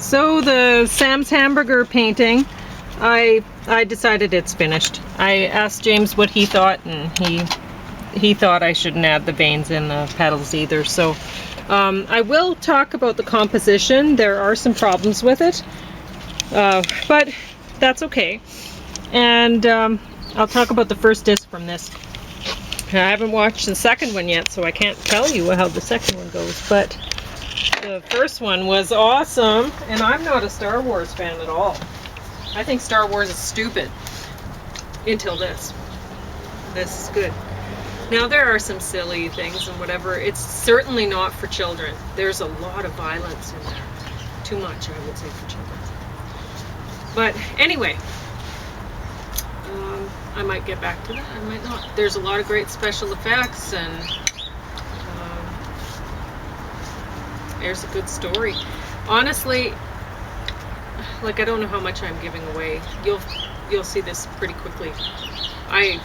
So the Sam's Hamburger painting, I decided it's finished. I asked James what he thought, and he thought I shouldn't add the veins in the petals either. So I will talk about the composition. There are some problems with it, but that's okay. And I'll talk about the first disc from this. I haven't watched the second one yet, so I can't tell you how the second one goes, but the first one was awesome, and I'm not a Star Wars fan at all. I think Star Wars is stupid until this. This is good. Now there are some silly things and whatever. It's certainly not for children. There's a lot of violence in there. Too much, I would say, for children. But anyway, I might get back to that, I might not. There's a lot of great special effects, and there's a good story. Honestly, like, I don't know how much I'm giving away. You'll see this pretty quickly. I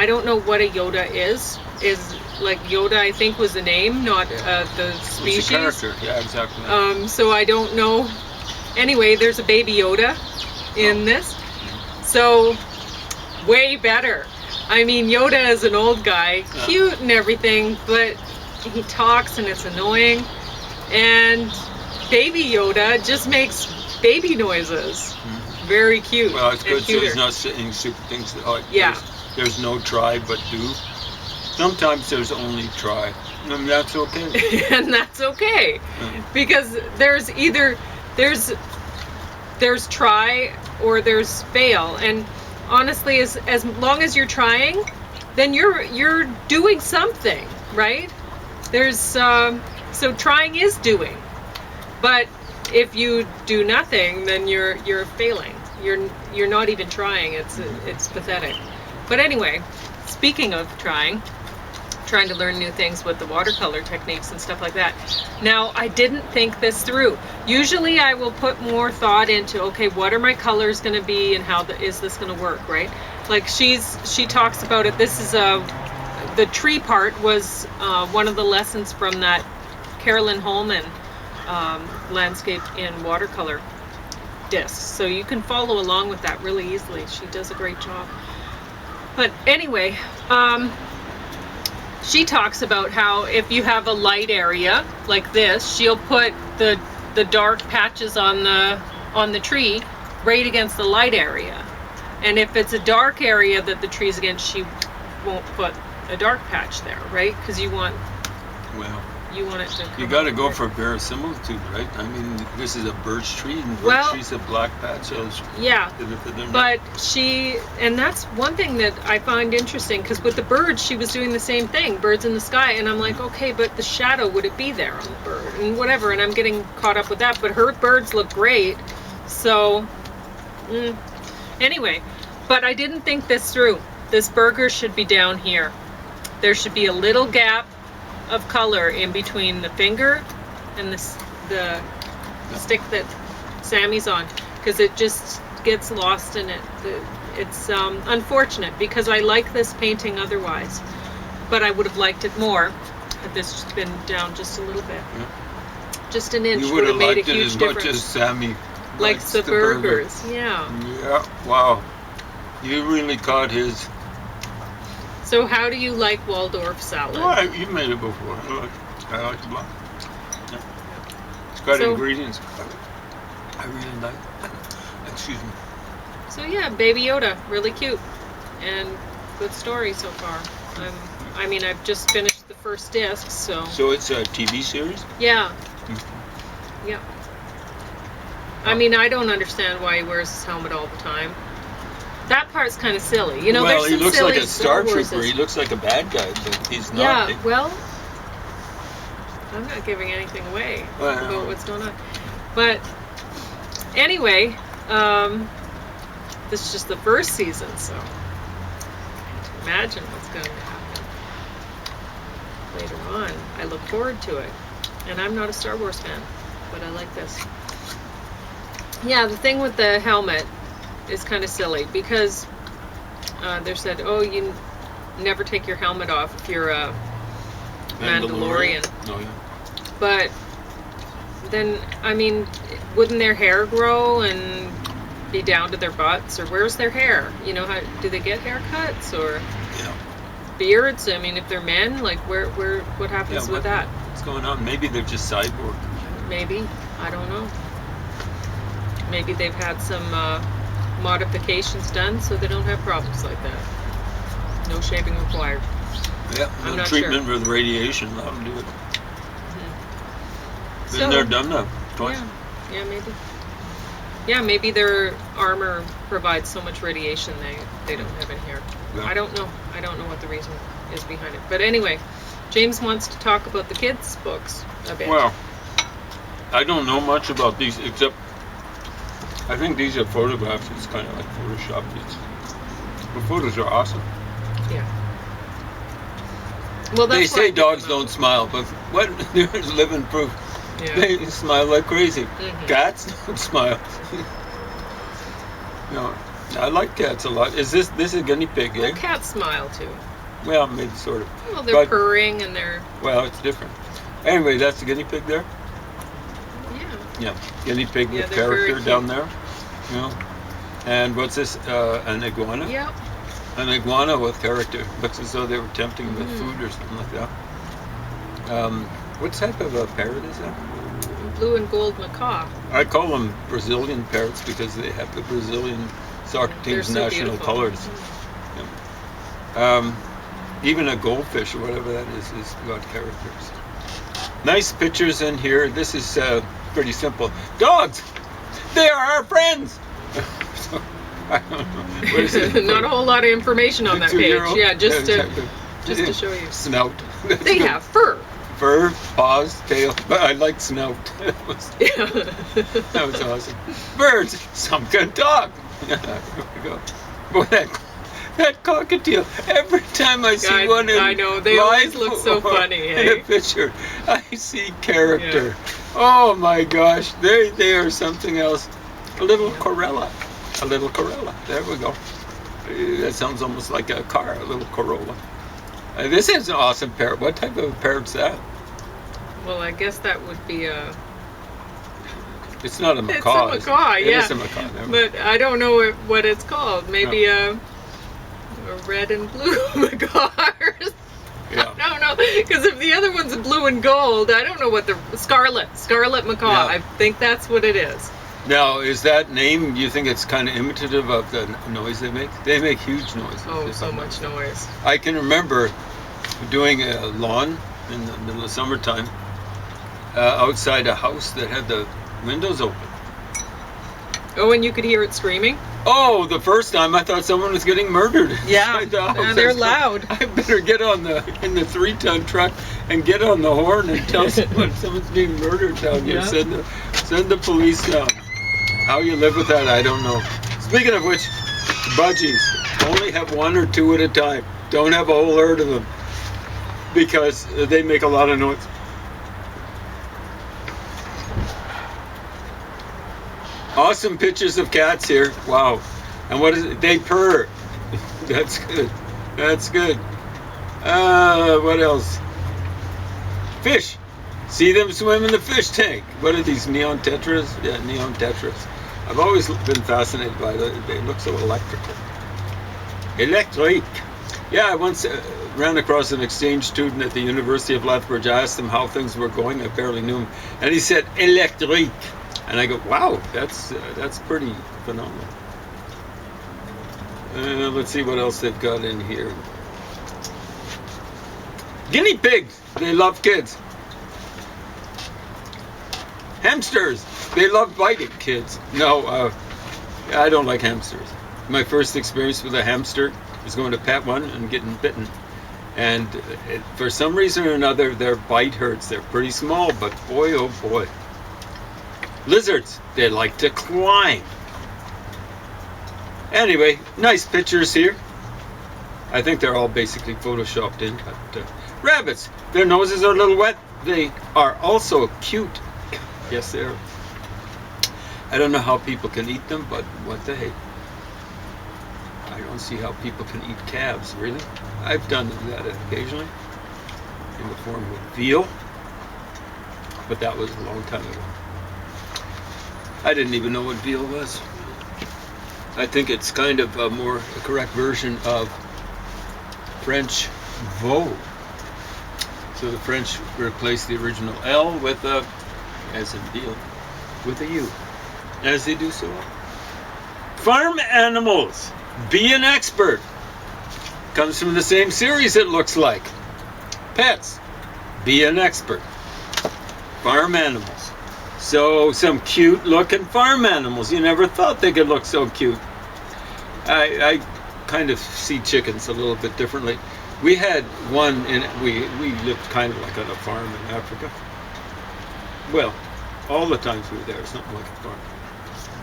don't know what a Yoda is. Is like Yoda, I think, was the name, not the species. It's a character. Yeah, exactly. So I don't know. Anyway, there's a baby Yoda in this. So way better. I mean, Yoda is an old guy, cute and everything, but he talks and it's annoying. And baby Yoda just makes baby noises. Very cute. Well, it's good, so he's not saying stupid things. There's no try but do. Sometimes there's only try, and that's okay. And that's okay, because there's either there's try or there's fail. And honestly, as long as you're trying, then you're doing something, right? There's so trying is doing, but if you do nothing, then you're failing. You're not even trying. It's pathetic. But anyway, speaking of trying to learn new things with the watercolor techniques and stuff like that. Now, I didn't think this through. Usually I will put more thought into, okay, what are my colors going to be and how is this going to work, right? Like she talks about it. This is the tree part was one of the lessons from that Carolyn Holman landscape in watercolor discs. So you can follow along with that really easily. She does a great job. But anyway, she talks about how if you have a light area like this, she'll put the dark patches on the tree right against the light area. And if it's a dark area that the tree's against, she won't put a dark patch there, right? Because you want it to come. You got to go for verisimilitude, right? I mean, this is a birch tree, and birch tree's a black patch. So but and that's one thing that I find interesting, because with the birds, she was doing the same thing, birds in the sky, and I'm like, okay, but the shadow, would it be there on the bird? And whatever, and I'm getting caught up with that, but her birds look great, so, anyway, but I didn't think this through. This burger should be down here. There should be a little gap of color in between the finger and the stick that Sammy's on, because it just gets lost in it. It's unfortunate, because I like this painting otherwise, but I would have liked it more had this been down just a little bit. Just an inch would have made a huge difference. You would have liked it as much as Sammy likes the burgers. Yeah, wow, you really caught his. So how do you like Waldorf salad? Oh, you made it before. I like it a lot. Yeah. It's got ingredients I really like. Excuse me. So yeah, Baby Yoda, really cute, and good story so far. I mean, I've just finished the first disc, so. So it's a TV series? Yeah. Yeah. I mean, I don't understand why he wears his helmet all the time. That part's kind of silly. You know, well, there's some he looks silly like a Star Trooper. Warses. He looks like a bad guy, but he's not. Yeah, well, I'm not giving anything away about what's going on. But anyway, this is just the first season, so imagine what's going to happen later on. I look forward to it. And I'm not a Star Wars fan, but I like this. Yeah, the thing with the helmet is kind of silly, because they said, oh, you never take your helmet off if you're a Mandalorian. Oh, yeah. But then, I mean, wouldn't their hair grow and be down to their butts? Or where's their hair? You know, how do they get haircuts or Yeah. beards? I mean, if they're men, like what happens with that? What's going on? Maybe they're just cyborg. Maybe, I don't know. Maybe they've had some modifications done so they don't have problems like that. No shaving required. Yeah, I'm no not treatment with radiation. Let them do it. Mm-hmm. Been there, done that. Twice. Yeah, maybe. Yeah, maybe their armor provides so much radiation they don't have any hair. Yeah. I don't know. I don't know what the reason is behind it. But anyway, James wants to talk about the kids' books a bit. Well, I don't know much about these except I think these are photographs. It's kind of like Photoshop. The photos are awesome. Yeah. Well, that's They say why dogs don't smile, but what? There's living proof. Yeah. They smile like crazy. Mhm. Cats don't smile. No, I like cats a lot. Is this a guinea pig, eh? Well, cats smile too. Well, maybe sort of. Well, they're But- purring and they're Well, it's different. Anyway, that's the guinea pig there. yeah. Yeah, guinea pig Yeah, with they're very character cute. down there. You know. And what's this? An iguana? Yep. An iguana with character. Looks as though they were tempting with Mhm. food or something like that. What type of a parrot is that? Blue and gold macaw. I call them Brazilian parrots because they have the Brazilian soccer They're team's so national beautiful. colors. Even a goldfish or whatever that is got characters. Nice pictures in here. This is pretty simple. Dogs! They are our friends! So, I don't know. What is it? Not a whole lot of information on that page. 2-year-old? Yeah, just to Yeah. show you. Snout. They have fur. Fur, paws, tail. But I like snout. Yeah. That was awesome. Birds, some can talk. There we go. Boy, that cockatiel. Every time I see one in I know, they always look so funny, in eh? a picture, I see character. Oh my gosh, they are something else. A little Corella. A little Corolla. There we go. That sounds almost like a car, a little Corolla. This is an awesome parrot. What type of parrot's that? Well, I guess that would be a. It's not a macaw. It's a macaw, It yeah. is a macaw. Never mind. But I don't know what it's called. Maybe a red and blue macaw. Yeah. I don't know, because if the other one's blue and gold, I don't know what the scarlet macaw. Yeah. I think that's what it is. Now, is that name, you think it's kind of imitative of the noise they make? They make huge noises. Oh, if so I'm much not- noise. I can remember doing a lawn in the middle of summertime outside a house that had the windows open. Oh, and you could hear it screaming. Oh, the first time I thought someone was getting murdered. inside the house. Yeah, they're I said, loud. I better get in the 3-ton truck and get on the horn and tell someone's being murdered down here. Yeah. Send the police down. How you live with that, I don't know. Speaking of which, budgies, only have 1 or 2 at a time. Don't have a whole herd of them because they make a lot of noise. Awesome pictures of cats here. Wow. And what is it? They purr. That's good. That's good. What else? Fish. See them swim in the fish tank. What are these, neon tetras? Yeah, neon tetras. I've always been fascinated by them. They look so electrical. Electric. Yeah, I once ran across an exchange student at the University of Lethbridge. I asked him how things were going. I barely knew him. And he said, electric. And I go, wow, that's pretty phenomenal. Let's see what else they've got in here. Guinea pigs. They love kids. Hamsters. They love biting kids. No, I don't like hamsters. My first experience with a hamster was going to pet one and getting bitten. And for some reason or another, their bite hurts. They're pretty small, but boy, oh boy. Lizards. They like to climb. Anyway, nice pictures here. I think they're all basically photoshopped in. But, rabbits. Their noses are a little wet. They are also cute. Yes, they are. I don't know how people can eat them, but what the heck. I don't see how people can eat calves, really. I've done that occasionally in the form of veal, but that was a long time ago. I didn't even know what veal was. I think it's kind of a more correct version of French veau. So the French replaced the original L with a, as in veal, with a U, as they do so often. Farm animals. Be an expert. Comes from the same series, it looks like. Pets. Be an expert. Farm animals. So some cute looking farm animals. You never thought they could look so cute. I kind of see chickens a little bit differently. We had one we lived kind of like on a farm in Africa. Well, all the times we were there, something like a farm.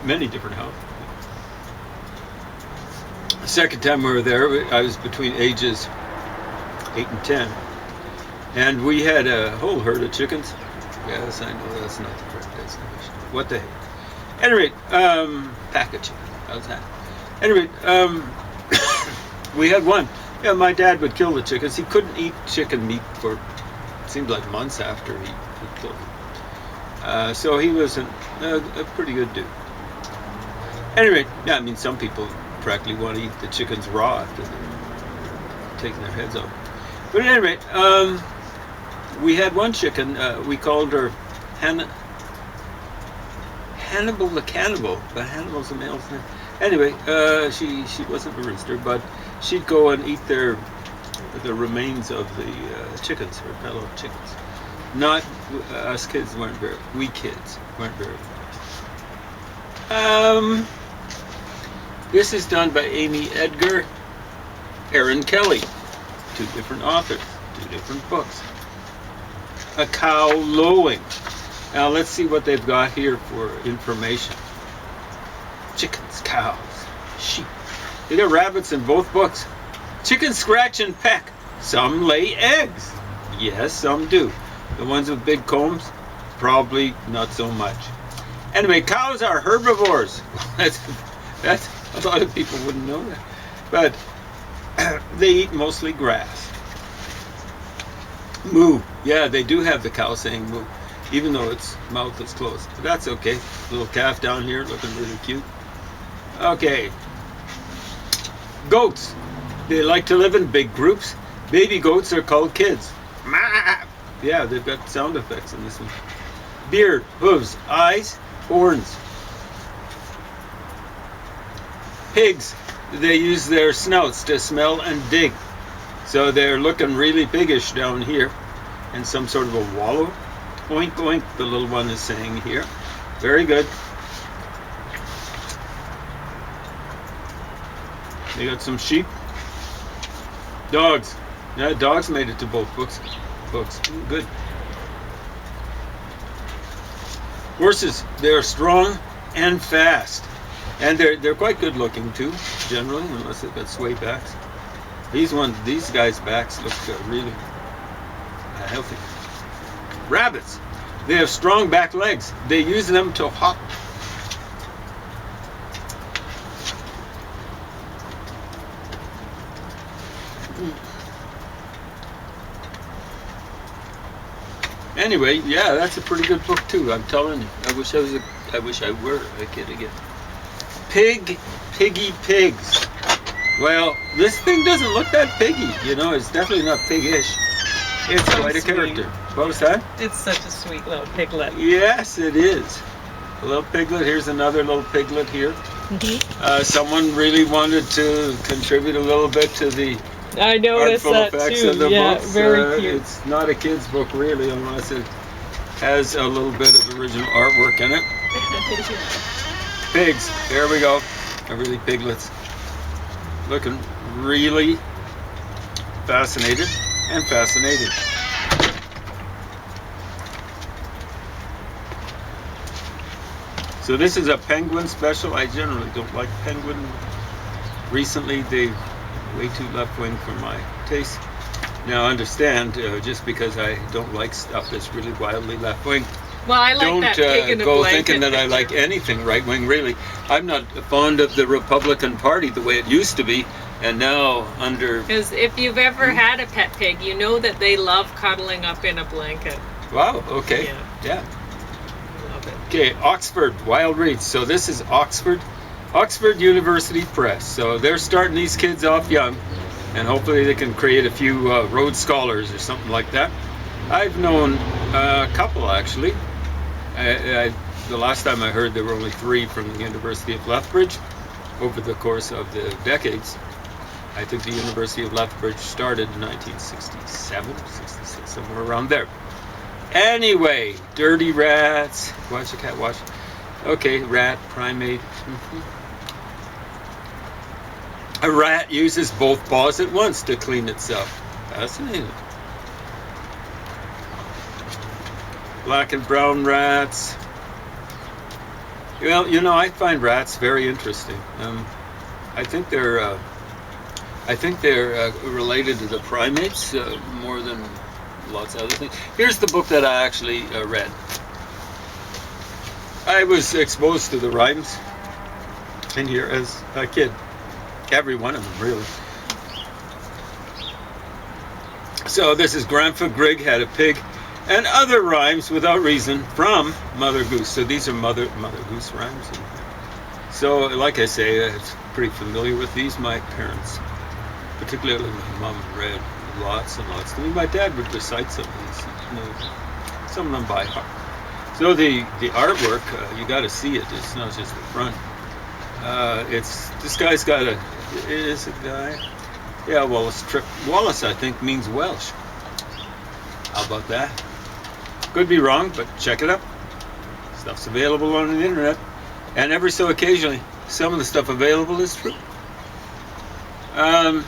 Many different houses. The second time we were there, I was between ages 8 and 10. And we had a whole herd of chickens. Yes, I know that's not the correct designation. What the heck? Anyway, pack of chicken. How's that? Anyway, we had one. Yeah, my dad would kill the chickens. He couldn't eat chicken meat for, it seemed like months after he killed them. So he was a pretty good dude. Anyway, yeah, I mean, some people practically want to eat the chickens raw after they're taking their heads off. But anyway, we had one chicken. We called her Hannibal the Cannibal, but Hannibal's a male's name. Anyway, she wasn't a rooster, but she'd go and eat the remains of the chickens, her fellow chickens. Not us kids weren't very. We kids weren't very. This is done by Amy Edgar, Aaron Kelly, 2 different authors, 2 different books. A cow lowing. Now let's see what they've got here for information. Chickens, cows, sheep. They got rabbits in both books. Chickens scratch and peck. Some lay eggs. Yes, some do. The ones with big combs, probably not so much. Anyway, cows are herbivores. That's a lot of people wouldn't know that. But they eat mostly grass. Moo. Yeah, they do have the cow saying moo, even though its mouth is closed. But that's okay. Little calf down here looking really cute. Okay. Goats. They like to live in big groups. Baby goats are called kids. Yeah, they've got sound effects in this one. Beard, hooves, eyes, horns. Pigs, they use their snouts to smell and dig. So they're looking really piggish down here in some sort of a wallow. Oink, oink, the little one is saying here. Very good. They got some sheep. Dogs. Yeah, dogs made it to both books. Good. Horses, they're strong and fast. And they're quite good looking too, generally, unless they've got sway backs. These guys' backs look really healthy. Rabbits, they have strong back legs. They use them to hop. Anyway, yeah, that's a pretty good book too. I'm telling you. I wish I were a kid again. Piggy pigs. Well, this thing doesn't look that piggy. You know, it's definitely not piggish. It's so quite a character. What was that? It's such a sweet little piglet. Yes, it is. A little piglet. Here's another little piglet here. Someone really wanted to contribute a little bit to the I noticed artful that effects too. of the Yeah, books. very cute. It's not a kid's book really, unless it has a little bit of original artwork in it. Pigs. There we go. Really piglets. Looking really fascinated and fascinating. So this is a penguin special. I generally don't like penguin. Recently they're way too left-wing for my taste. Now understand, just because I don't like stuff that's really wildly left-wing, Well, I like that pig in don't a go blanket thinking that I picture. like anything right-wing, really. I'm not fond of the Republican Party the way it used to be, and now under... Because if you've ever had a pet pig, you know that they love cuddling up in a blanket. Wow, okay. Yeah. Yeah. I love it. Okay, Oxford Wild Reads. So this is Oxford University Press. So they're starting these kids off young, and hopefully they can create a few Rhodes Scholars or something like that. I've known a couple actually. The last time I heard there were only 3 from the University of Lethbridge over the course of the decades. I think the University of Lethbridge started in 1967, 66, somewhere around there. Anyway, dirty rats. Watch the cat, watch. Okay, rat, primate. A rat uses both paws at once to clean itself. Fascinating. Black and brown rats. Well, you know, I find rats very interesting. I think they're related to the primates more than lots of other things. Here's the book that I actually read. I was exposed to the rhymes in here as a kid. Every one of them, really. So this is Grandpa Grigg had a pig, and other rhymes without reason from Mother Goose. So these are Mother Goose rhymes. So, like I say, I'm pretty familiar with these. My parents, particularly my mom, read lots and lots to me. My dad would recite some of these, some of them by heart. So the artwork, you got to see it. It's not just the front. This guy's got a. It is a guy. Yeah, Wallace Tripp. Wallace, I think, means Welsh. How about that? Could be wrong, but check it out. Stuff's available on the internet, and every so occasionally, some of the stuff available is true. Let's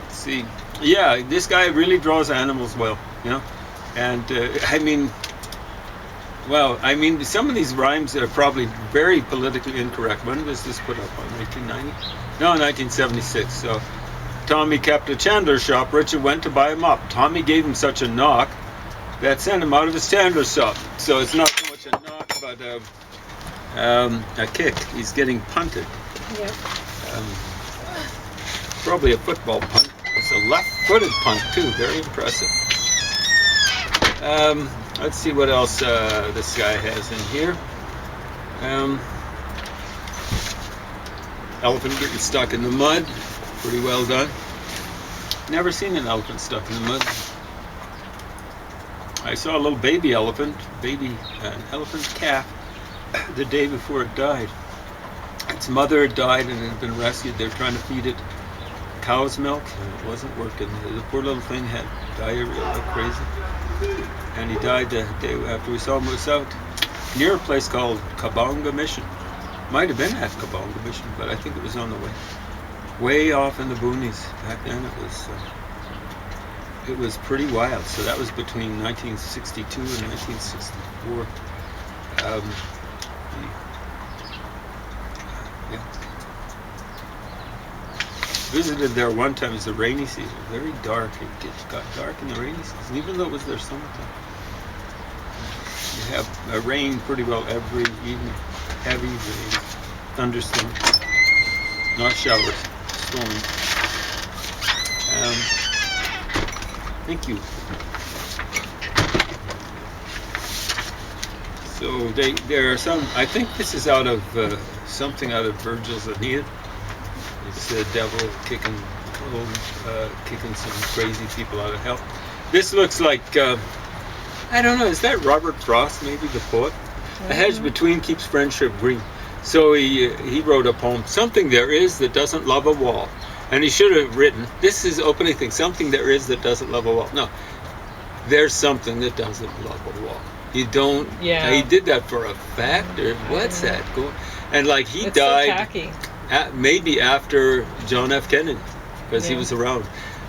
see. Yeah, this guy really draws animals well, and some of these rhymes are probably very politically incorrect. When was this put up? On 1990? No, 1976. So, Tommy kept a chandler's shop. Richard went to buy a mop. Tommy gave him such a knock that sent him out of his chandler's shop. So it's not so much a knock, but a kick. He's getting punted. Yep. Probably a football punt. It's a left-footed punt too. Very impressive. Let's see what else this guy has in here. Elephant getting stuck in the mud. Pretty well done. Never seen an elephant stuck in the mud. I saw a little baby elephant, an elephant calf, the day before it died. Its mother had died and it had been rescued. They were trying to feed it cow's milk and it wasn't working. The poor little thing had diarrhea like crazy. And he died the day after we saw him. It was out near a place called Kabonga Mission. Might have been at Kabonga Mission, but I think it was on the way off in the boonies. Back then it was pretty wild. So that was between 1962 and 1964. Visited there one time. It was the rainy season. Very dark. It got dark in the rainy season, even though it was their summertime. You have rain pretty well every evening. Heavy rain, thunderstorms, not showers, storms. Thank you. So there are some. I think this is out of something out of Virgil's Aeneid. It's the devil kicking some crazy people out of hell. This looks like, I don't know, is that Robert Frost, maybe the poet? A hedge between keeps friendship green. So he wrote a poem, something there is that doesn't love a wall. And he should have written, this is opening thing, something there is that doesn't love a wall. No, there's something that doesn't love a wall. You don't, he did that for a fact, or what's that? And like he died. So tacky. Maybe after John F. Kennedy, because he was around.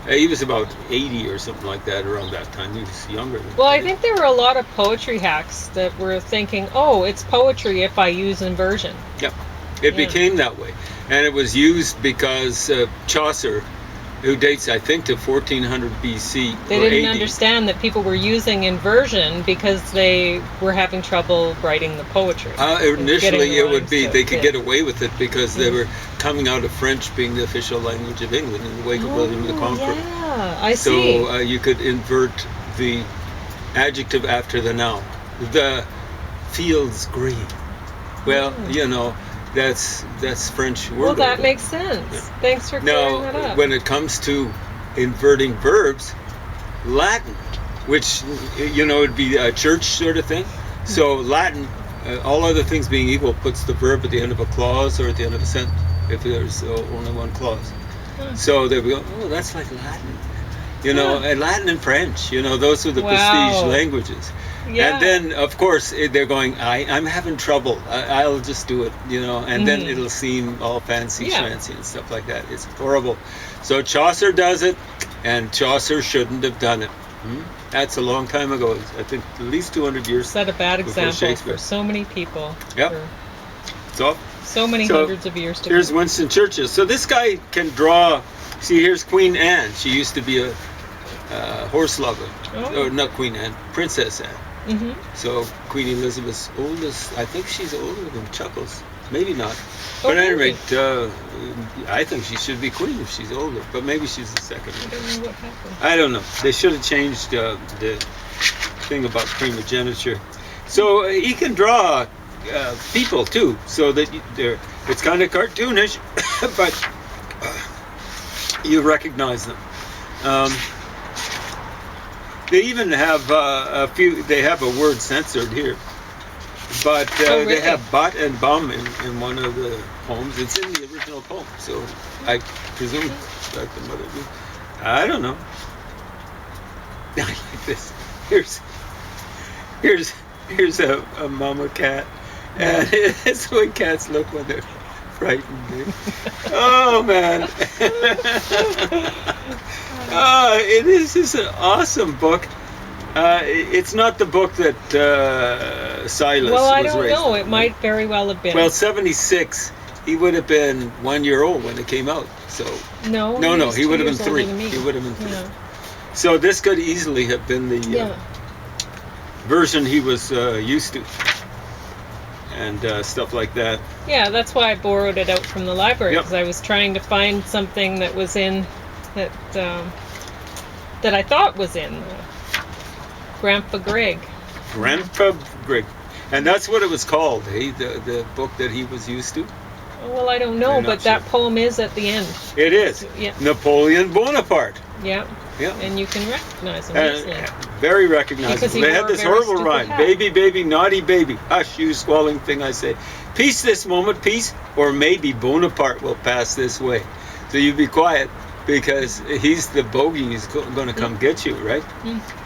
He was about 80 or something like that around that time. He was younger than Well, I think there were a lot of poetry hacks that were thinking, oh, it's poetry if I use inversion. Yep. It became that way. And it was used because Chaucer, who dates, I think, to 1400 BC They or didn't AD. understand that people were using inversion because they were having trouble writing the poetry. Initially, it would be they could fit. get away with it because they were coming out of French being the official language of England in the wake of William the Conqueror. Yeah, I see. So you could invert the adjective after the noun. The fields green. Well, that's French word. Well, that order. makes sense. Yeah. Thanks for clearing that Now, up. when it comes to inverting verbs, Latin, which would be a church sort of thing. So Latin, all other things being equal, puts the verb at the end of a clause or at the end of a sentence if there's only one clause. So they go, oh, that's like Latin. And Latin and French, those are the prestige languages. Yeah. And then, of course, they're going, I'm having trouble. I'll just do it, and then it'll seem all fancy-schmancy and stuff like that. It's horrible. So Chaucer does it, and Chaucer shouldn't have done it. That's a long time ago. I think at least 200 years. Set a bad before example Shakespeare. for so many people. Yep. So many hundreds of years to go. Here's Winston Churchill. So this guy can draw. See, here's Queen Anne. She used to be a horse lover. Oh. Or not Queen Anne, Princess Anne. Mm-hmm. So Queen Elizabeth's oldest, I think she's older than Chuckles. Maybe not. Oh, But at any really? rate, I think she should be queen if she's older. But maybe she's the second. I don't know what happened. I don't know. They should have changed the thing about primogeniture. So he can draw people too, so that it's kind of cartoonish, but you recognize them. They even have a few. They have a word censored here, but really? they have "but" and "bum" in one of the poems. It's in the original poem, so I presume that the Mother Goose. I don't know. I like this. Here's a mama cat, and it's the way cats look when they're frightened. Oh man. It is just an awesome book. It's not the book that Silas Well, I was don't raised know. on, It might very well have been. Well, 76. He would have been 1 year old when it came out. So no, no, he was would have 2 been years older 3. than me. He would have been 3. Yeah. So this could easily have been the version he was used to, and stuff like that. Yeah, that's why I borrowed it out from the library, Yep. because I was trying to find something that was in that that I thought was in Grandpa Greg. Grandpa Greg, and that's what it was called. The book that he was used to. Oh, well, I don't know, I'm not but that sure. poem is at the end. It is. Yeah. Napoleon Bonaparte. Yeah. Yeah. And you can recognize him easily. Very recognizable. Because he They wore had a this very horrible stupid rhyme: hat. "Baby, baby, naughty baby, hush, you squalling thing, I say. Peace this moment, peace, or maybe Bonaparte will pass this way." So you be quiet, because he's the bogey. He's going to come get you, right?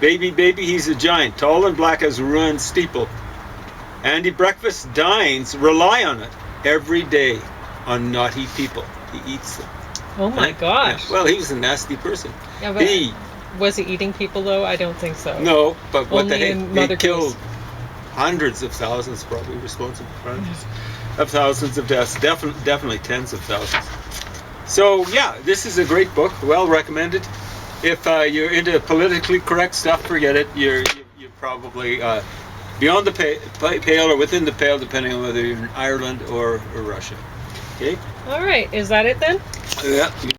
Baby, baby, he's a giant, tall and black as a ruined steeple. And he breakfast dines, rely on it, every day on naughty people. He eats them. Oh my gosh. Yeah. Well, he was a nasty person. Yeah, but was he eating people though? I don't think so. No, but what Only the in heck? Mother He killed Goose. hundreds of thousands, probably responsible for hundreds of thousands of deaths. Definitely tens of thousands. So yeah, this is a great book. Well recommended. If you're into politically correct stuff, forget it. You're probably beyond the pale or within the pale, depending on whether you're in Ireland or Russia. Okay. All right. Is that it then? Yeah.